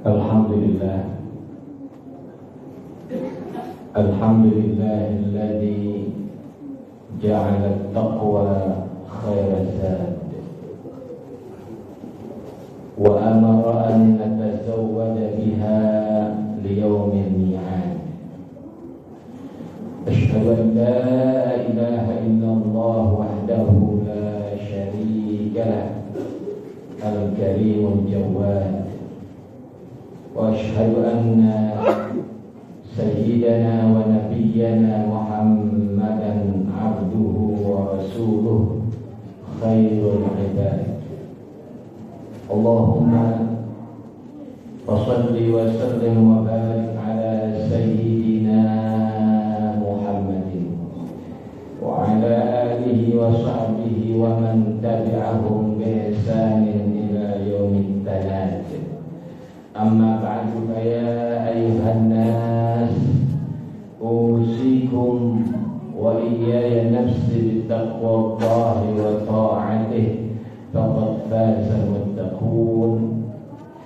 Alhamdulillah Alladzi ja'ala at-taqwa khairan zad wa amara an natazawwada biha liyawmil mi'ad. Asyhadu an la ilaha illallah wahdahu la syarika lah al-karimul jawad. وأشهد أن سيدنا ونبينا محمدا عبده ورسوله خير العباد. اللهم صل وسلم وبارك على سيدنا محمد وعلى آله وصحبه ومن تبعهم بإحسان إلى يوم التناد. Amma ba'du ya ayuhan nas usikum wa iyaya nafsi bittaqwallahi wa ta'atihi faqad faza muttaqun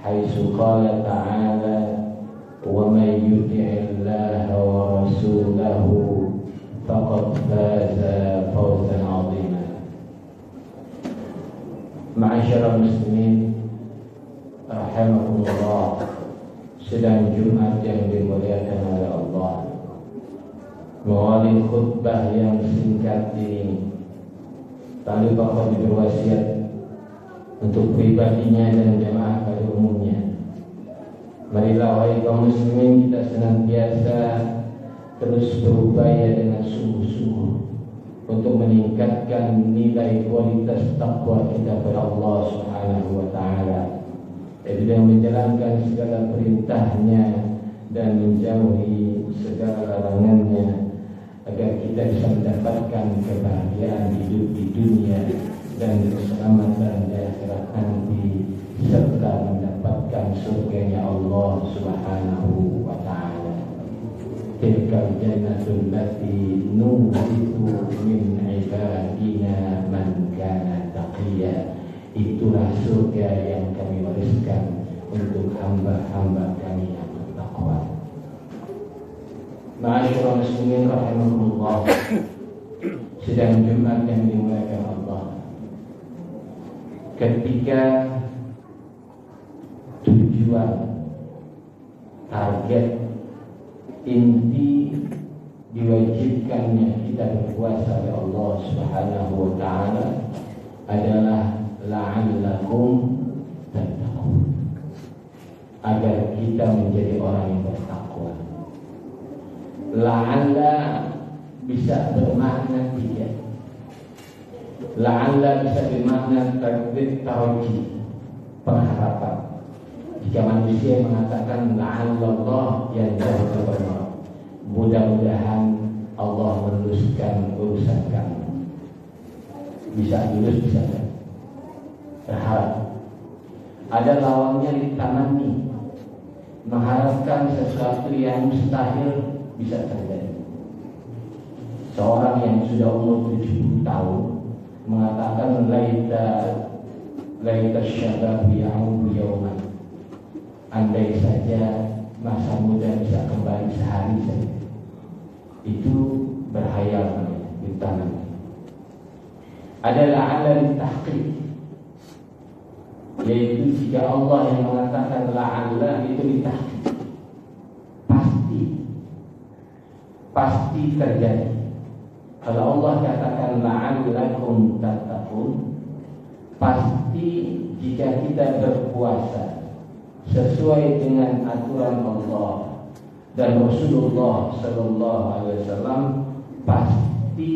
haitsu qala ta'ala wa may yuti'illaha wa rasulahu faqad faza fawzan 'azima. Ma'asyiral muslimin rahimakumullah, sedang Jumat yang dimuliakan oleh Allah, melalui khutbah yang singkat ini tadi Bapak berwasiat untuk pribadinya dan jemaah pada umumnya. Marilah wahai kaum muslimin, kita senantiasa terus berupaya dengan sungguh-sungguh untuk meningkatkan nilai kualitas takwa kita kepada Allah Subhanahu wa taala, dengan menjalankan segala perintahnya dan menjauhi segala larangannya, agar kita bisa mendapatkan kebahagiaan hidup di dunia dan keselamatan di akhirat nanti, serta mendapatkan surganya Allah Subhanahu wa ta'ala. Tilkal jannatul lati nurithu min ibadina man kana taqiyya. Itulah surga yang kami wariskan untuk hamba-hamba kami yang bertakwa. Ma'asyiral muslimin rahimakumullah, sedang Jumat yang dimuliakan Allah, ketika tujuan, target, inti diwajibkannya kita berpuasa oleh Allah Subhanahu wa ta'ala adalah la'allakum tattaqun, agar kita menjadi orang yang bertakwa. La'alla bisa bermakna tiga. La'alla bisa bermakna tarji, pengharapan. Jika manusia mengatakan la'allallah yang jauh bermakna, mudah-mudahan Allah meluluskan urusan kamu. Bisa lulus, bisa tidak. Berharap. Ada lawannya ditamani, mengharapkan sesuatu yang mustahil bisa terjadi. Seorang yang sudah umur 70 tahun mengatakan laita syabab ya'udu yawman, andai saja masa muda bisa kembali sehari saja. Itu berhayal ditamani. Adalah ala tahqiq, yaitu jika Allah yang mengatakan la'alla itu ditahqiq, pasti terjadi. Kalau Allah katakan la'allakum tattaqun, pasti jika kita berpuasa sesuai dengan aturan Allah dan Rasulullah sallallahu alaihi wasallam, pasti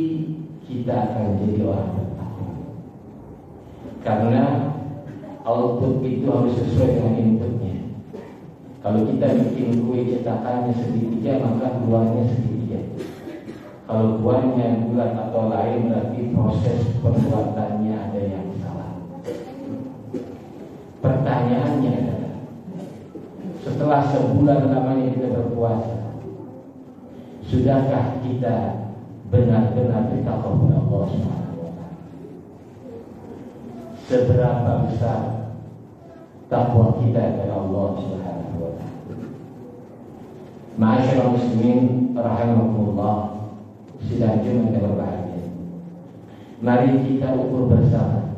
kita akan jadi orang bertakwa. Karena output itu harus sesuai dengan inputnya. Kalau kita bikin kue cetakannya segitiga, maka keluarnya segitiga. Kalau buahnya bulat atau lain, berarti proses pembuatannya ada yang salah. Pertanyaannya adalah, setelah sebulan lamanya kita berpuasa, sudahkah kita benar-benar bertakwa kepada Allah Subhanahu wa taala? Seberapa besar takwa kita kepada Allah Subhanahu wa taala? Ma'asyiral muslimin rahimakumullah, sidang Jumat yang berbahagia. Mari kita ukur bersama.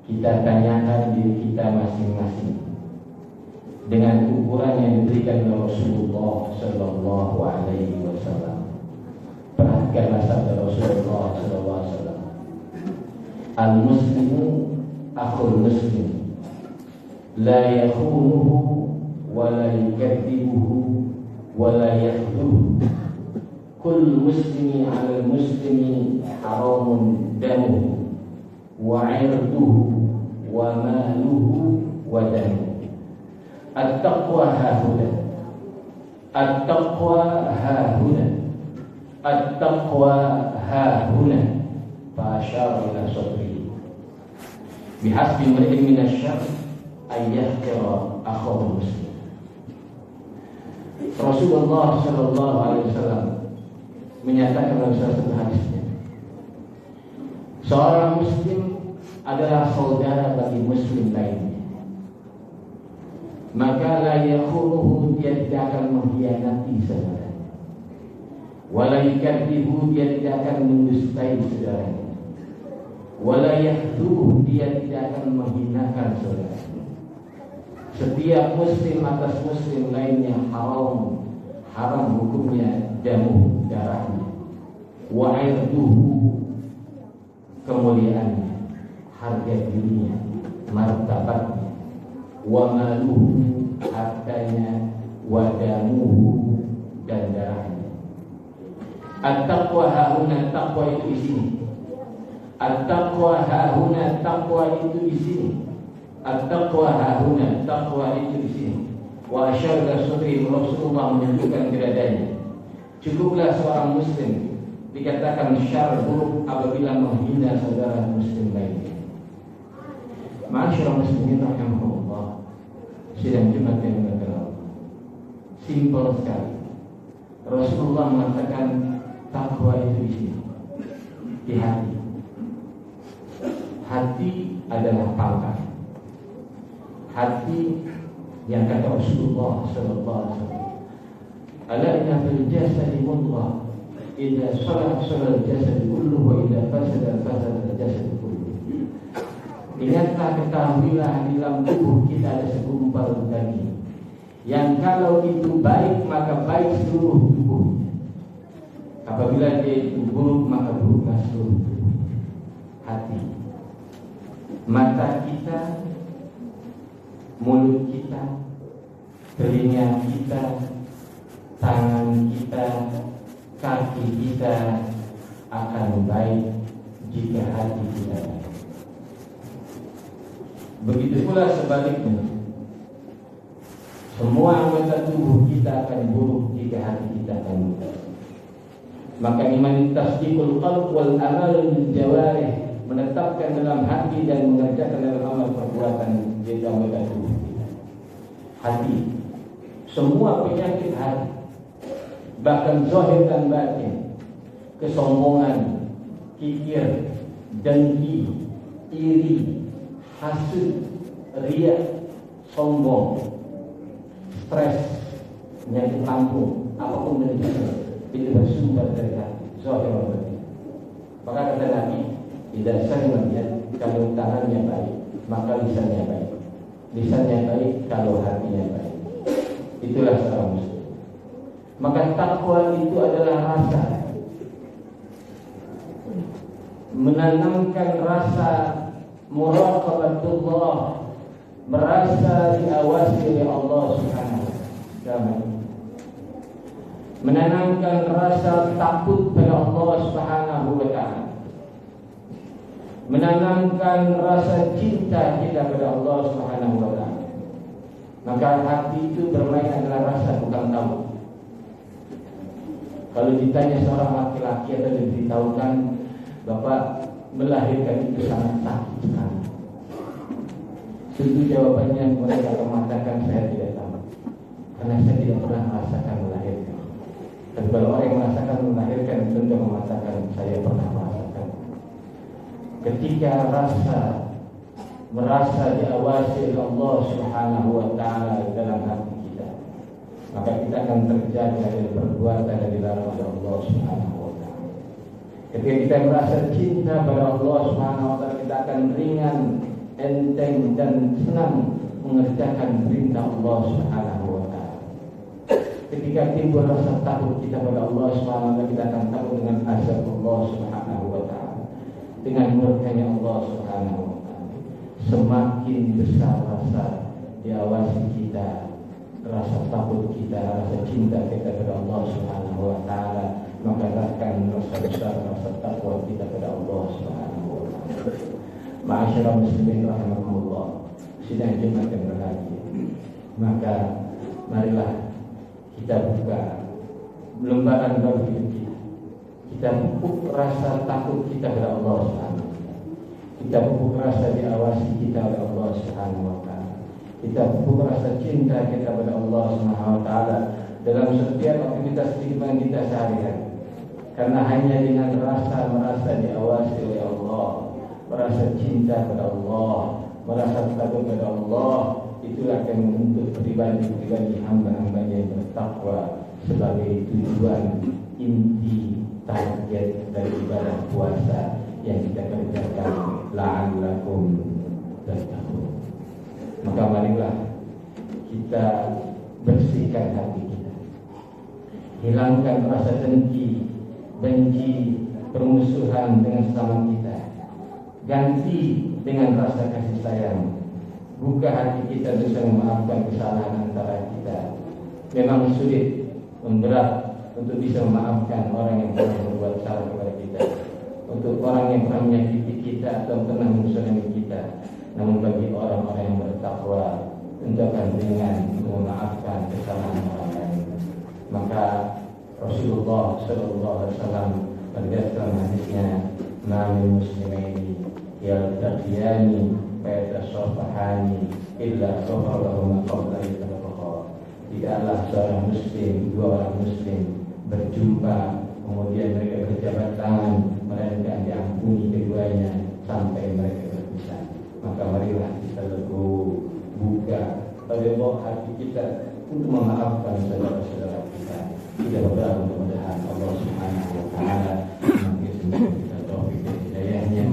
Kita tanyakan diri kita masing-masing dengan ukuran yang diberikan oleh Rasulullah sallallahu alaihi wasallam. Perhatikanlah sabda Rasulullah sallallahu alaihi wasallam. Al-muslimu akhul muslim, la yakhunuhu wa la yukadzibuhu wa la yakhduhu. Kull muslimi 'ala al-muslimi haramun damuhu wa 'irduhu wa maluhu wa damuhu. At-taqwa hahuna, at-taqwa hahuna, at-taqwa hahuna. Fa asyara ila sadrihi. Bihasbi imri'in min asy-syarr ay yahqira akhahu muslim. Rasulullah sallallahu alaihi wasallam menyatakan dalam salah satu hadisnya, seorang muslim adalah saudara bagi muslim lainnya. Maka la yakhunuhu, dia tidak akan mengkhianati saudaranya. Wala yukadzibuhu, dia tidak akan mendustai saudaranya. Wala yakhduhu, dia tidak akan menghinakan saudaranya. Setiap muslim atas muslim lainnya haram hukumnya damu, darahnya. Wa 'irduhu, kemuliaannya, harga dirinya, martabatnya. Wa maluhu, hartanya. Wa damuhu, dan darahnya. At-taqwa hahuna, taqwa itu di sini. At-taqwa hahuna, taqwa itu di sini. At-taqwa hahuna, taqwa itu di sini. Wa asyara sudri, Rasulullah menunjukkan dadanya. Cukuplah seorang muslim dikatakan syar buruk apabila menghina saudara muslim lainnya. Ma'asyiral muslimin rahimakumullah, sidang Jumat yang berkenan. Simpel sekali. Rasulullah mengatakan takwa itu di sini, di hati. Hati adalah pangkat. Hati yang kata Rasulullah sallallahu alaihi wasallam, ala inna fil jasadi mudghah, idza salaha salaha al-jasad kulluhu wa idza fasada fasada al-jasad kulluhu. Ingatlah, ketahuilah, di dalam tubuh kita ada segumpal daging yang kalau itu baik maka baik seluruh tubuhnya. Apabila dia itu buruk maka buruklah seluruh tubuh. Hati, mata kita, mulut kita, telinga kita, tangan kita, kaki kita akan baik jika hati kita baik. Begitu pula sebaliknya, semua anggota tubuh kita akan buruk jika hati kita akan buruk. Maka iman tasdiqul qalb wal amal bil jawarih, menetapkan dalam hati dan mengerjakan dalam amal perbuatan di anggota tubuh kita. Hati, semua penyakit hati, bahkan zahir dan batin, kesombongan, kikir, dengki, iri, hasud, riya, sombong, stres, penyakit lambung, apapun dari itu bersumber dari hati, zahir dan batin. Maka kata Nabi, tidak sangat kalau tangannya baik, maka lisannya baik. Lisannya baik kalau hatinya baik. Itulah seorang muslim. Maka takwa itu adalah rasa, menanamkan rasa muraqabatullah, merasa diawasi oleh Allah Subhanahu wa taala, menanamkan rasa takut pada Allah Subhanahu wa taala, menanamkan rasa cinta kita pada Allah Subhanahu wa taala. Maka hati itu bermain adalah rasa, bukan tahu. Kalau ditanya seorang laki-laki atau diberitahukan Bapak melahirkan itu sangat sakit sekali, tentu jawabannya mereka akan mengatakan saya tidak tahu, karena saya tidak pernah merasakan melahirkan. Dan kalau orang yang merasakan melahirkan tentu mengatakan saya pernah merasakan. Ketika merasa diawasi oleh Allah Subhanahu wa taala dalam hati kita, maka kita akan terjaga dari perbuatan yang dilarang oleh Allah Subhanahu wa taala. Ketika kita merasa cinta pada Allah Subhanahu wa taala, kita akan ringan, enteng dan senang mengerjakan perintah Allah Subhanahu wa taala. Ketika timbul rasa takut kita pada Allah Subhanahu wa taala, kita akan takut dengan azab Allah Subhanahu wa taala, dengan murkanya Allah Subhanahu wa taala. Semakin besar rasa diawasi kita, rasa takut kita, rasa cinta kita kepada Allah Subhanahu wa taala, maka akan rasa besar rasa takwa kita kepada Allah Subhanahu wa taala. Ma'asyiral muslimin rahimakumullah, sidang Jumat yang berbahagia, maka marilah kita buka lembaran baru hidup kita. Kita pupuk rasa takut kita kepada Allah Subhanahu wa taala. Kita pupuk rasa diawasi kita oleh Allah Subhanahu wa taala. Kita pupuk rasa cinta kita kepada Allah Subhanahu wa taala dalam setiap aktivitas kehidupan kita sehari-hari. Karena hanya dengan rasa merasa diawasi oleh Allah, merasa cinta kepada Allah, merasa takut kepada Allah, itulah akan membentuk pribadi-pribadi hamba-hambanya yang bertakwa sebagai tujuan inti target dari ibadah puasa yang kita kerjakan, la'allakum tattaqun. Maka marilah kita bersihkan hati kita, hilangkan rasa dengki, benci, permusuhan dengan sesama kita, ganti dengan rasa kasih sayang. Buka hati kita bisa memaafkan kesalahan antara kita. Memang sulit, memberat untuk bisa memaafkan orang yang pernah berbuat salah kepada kita, untuk orang yang pernah menyakiti kita atau pernah mengusulkan kita. Namun bagi orang-orang yang bertakwa, tentu akan ringan untuk memaafkan kesalahan orang lain. Maka Rasulullah Sallallahu Alaihi Wasallam berdasarkan hadisnya, "Nabi muslimaini yaltaqiyani fayatasafahani illa safarahuma qabla yatafaqah." Tidaklah seorang muslim, dua orang muslim berjumpa kemudian mereka berjabat tangan, melainkan diampuni keduanya sampai mereka berpisah. Maka marilah kita legowo, buka pada hati kita untuk memaafkan saudara-saudara kita. Kita berdoa mudah-mudahan Allah Subhanahu wa taala memberikan kita taufik dan hidayahnya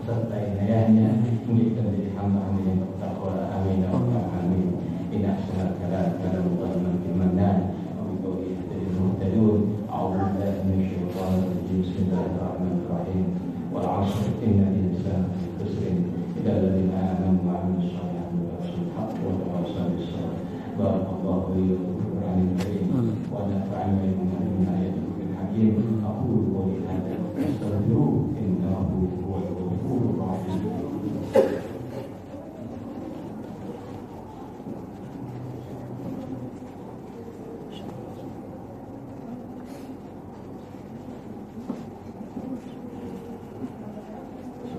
serta inayahnya untuk menjadi hamba-hamba yang bertakwa. Amin ya rabbal alamin. Inna salata ala Muhammad mannan wa bihi tadil muhtadun. A'udzu billahi minasyaitonir rajim. Bismillahirrahmanirrahim. Wal 'ashr innal insana lafi khusr illa alladziina aamanu wa 'amilus shalihati wa tawassaw bil haqqi wa tawassaw bis sabr. Barakallahu li wa lakum fil Qur'anil karim wa nafa'ani wa iyyakum bima ayatul hakim. Aqulu qawli hadza wa astaghfiruhu innahu huwal ghafurur rahim.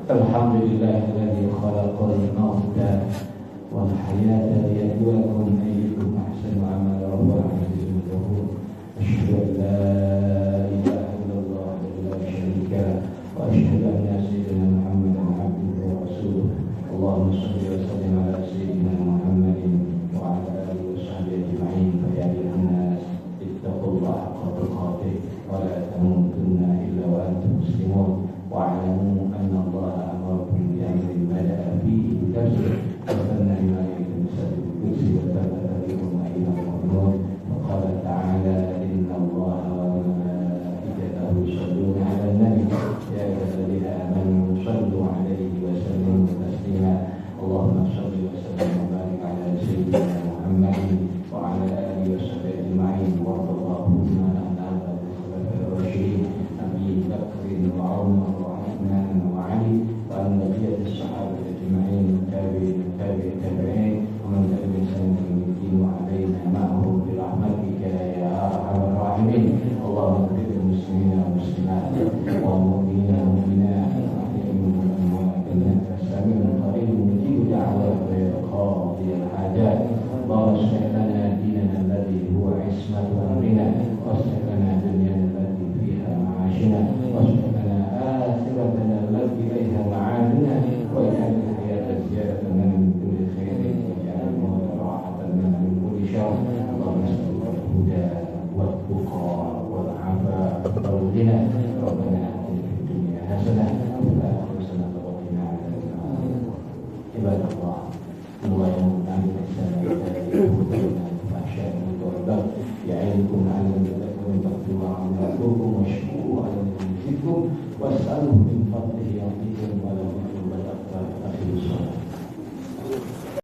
Alhamdulillahilladzi khalaqal mauta wal hayata liyabluwakum ayyukum ahsanu amala wa huwal azizul ghafur. Asyhadu an la ilaha illallah wahdahu la syarika lah wa asyhadu anna sayyidina Muhammadan abduhu wa rasuluh. Allahumma shalli wa sallim ala sayyidina Muhammadin wa ala alihi wa sahbihi ajma'in. Fa ya ayyuhan nas ittaqullaha haqqa tuqatih wa la tamutunna illa wa antum muslimun. واعلموا أن الله أمركم بأمر بدأ فيه بنفسه وثنى بملائكته بسبب القدس وثبت بكم أيها المؤمنون وقال تعالى إن الله وملائكته يصلون على النبي يا أيها الذين آمنوا صلوا عليه وسلموا تسليما. اللهم صل وسلم وبارك على سيدنا محمد وعلى آله وصحبه أجمعين. وارض اللهم عن الخلفاء الراشدين أبي بكر وعمر وعلي وعن بقية الصحابة أجمعين التابعين ومن تبع سنة الدين وعلينا معهم برحمتك يا أرحم الراحمين. اللهم اغفر المسلمين والمسلمات والمؤمنين والمؤمنات والأحياء منهم والأموات إنك سميع قريب مجيب دعوات قاضي الحاجات. اللهم اصلح لنا ديننا الذي هو عصمة أمرنا واصلح لنا دنيانا التي فيها معاشنا واصلح لنا آخرتنا التي إليها معادنا واجعل الحياة زيادة لنا من كل خير تقبل منا ربنا آتنا في الدنيا حسنة وفي الآخرة حسنة وقنا عذاب النار عباد الله الله يمن علينا السلام ويهدينا الفحشاء والبغي يعظكم لعلكم تذكرون فاذكروا الله يذكركم واشكروه على نعمه يزدكم واسألوه من فضله